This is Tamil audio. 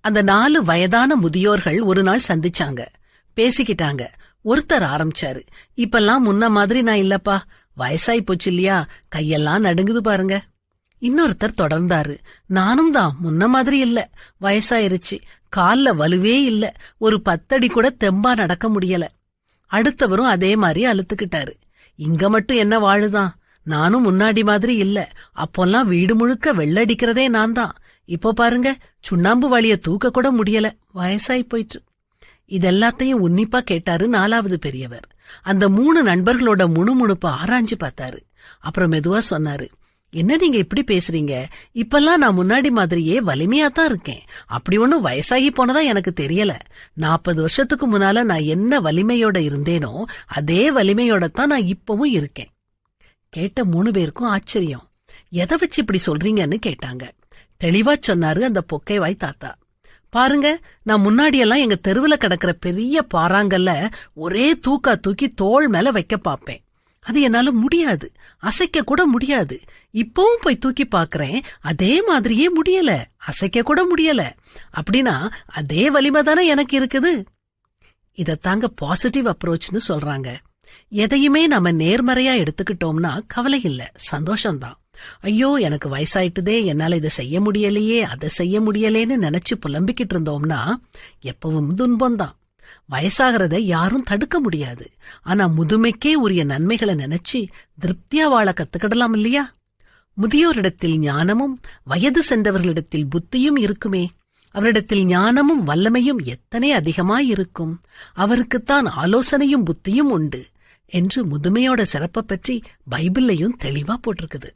அந்த 4 வயதான முதியோர்கள் ஒரு நாள் சந்திச்சாங்க, பேசிக்கிட்டாங்க. ஒருத்தர் ஆரம்பிச்சாரு, இப்பெல்லாம் முன்ன மாதிரி நான் இல்லப்பா, வயசாய் போச்சு இல்லையா, கையெல்லாம் நடுங்குது பாருங்க. இன்னொருத்தர் தொடர்ந்தாரு, நானும் தான் முன்ன மாதிரி இல்ல, வயசாயிருச்சு, கால்ல வலுவே இல்ல, ஒரு 10 அடி கூட தெம்பா நடக்க முடியல. அடுத்தவரும் அதே மாதிரி அழுத்துக்கிட்டாரு, இங்க மட்டும் என்ன வாழுதான், நானும் முன்னாடி மாதிரி இல்ல, அப்போல்லாம் வீடு முழுக்க வெள்ளடிக்கிறதே நான் தான், இப்போ பாருங்க சுண்ணாம்பு வாளிய தூக்க கூட முடியல, வயசாய் போயிட்டு. இதெல்லாத்தையும் உன்னிப்பா கேட்டாரு 4வது பெரியவர். அந்த 3 நண்பர்களோட முணுமுணுப்ப ஆராய்ஞ்சு பார்த்தாரு. அப்புறம் மெதுவா சொன்னாரு, என்ன நீங்க இப்படி பேசுறீங்க, இப்பெல்லாம் நான் முன்னாடி மாதிரியே வலிமையாத்தான் இருக்கேன், அப்படி ஒண்ணும் வயசாகி போனதா எனக்கு தெரியல. 40 வருஷத்துக்கு முன்னால நான் என்ன வலிமையோட இருந்தேனோ அதே வலிமையோட தான் நான் இப்பவும் இருக்கேன். கேட்ட 3 பேருக்கும் ஆச்சரியம். எதை வச்சு இப்படி சொல்றீங்கன்னு கேட்டாங்க. தெளிவா சொன்னாரு அந்த பொக்கைவாய் தாத்தா. பாருங்க, நான் முன்னாடியெல்லாம் எங்க தெருவுல கிடக்கிற பெரிய பாறாங்கல்ல ஒரே தூக்கி தோள் மேல வைக்க பாப்பேன். அது என்னால முடியாது, அசைக்க கூட முடியாது. இப்பவும் போய் தூக்கி பாக்குறேன், அதே மாதிரியே முடியல, அசைக்க கூட முடியல. அப்படின்னா அதே வலிமை தானே எனக்கு இருக்குது. இதத்தாங்க பாசிட்டிவ் அப்ரோச்னு சொல்றாங்க. எதையுமே நாம நேர்மறையா எடுத்துக்கிட்டோம்னா கவலை இல்ல, சந்தோஷம்தான். ஐயோ எனக்கு வயசாயிட்டுதே, என்னால இதை செய்ய முடியலையே, அதை செய்ய முடியலேன்னு நினைச்சு புலம்பிக்கிட்டு இருந்தோம்னா எப்பவும் துன்பம்தான். வயசாகிறத யாரும் தடுக்க முடியாது. ஆனா முதுமைக்கே உரிய நன்மைகளை நினைச்சு திருப்தியா வாழ கத்துக்கிடலாம் இல்லையா? முதியோரிடத்தில் ஞானமும் வயது சென்றவர்களிடத்தில் புத்தியும் இருக்குமே, அவரிடத்தில் ஞானமும் வல்லமையும் எத்தனை அதிகமாயிருக்கும், அவருக்குத்தான் ஆலோசனையும் புத்தியும் உண்டு என்று முதுமையோட சிறப்பை பற்றி பைபிள்லையும் தெளிவா போட்டிருக்குது.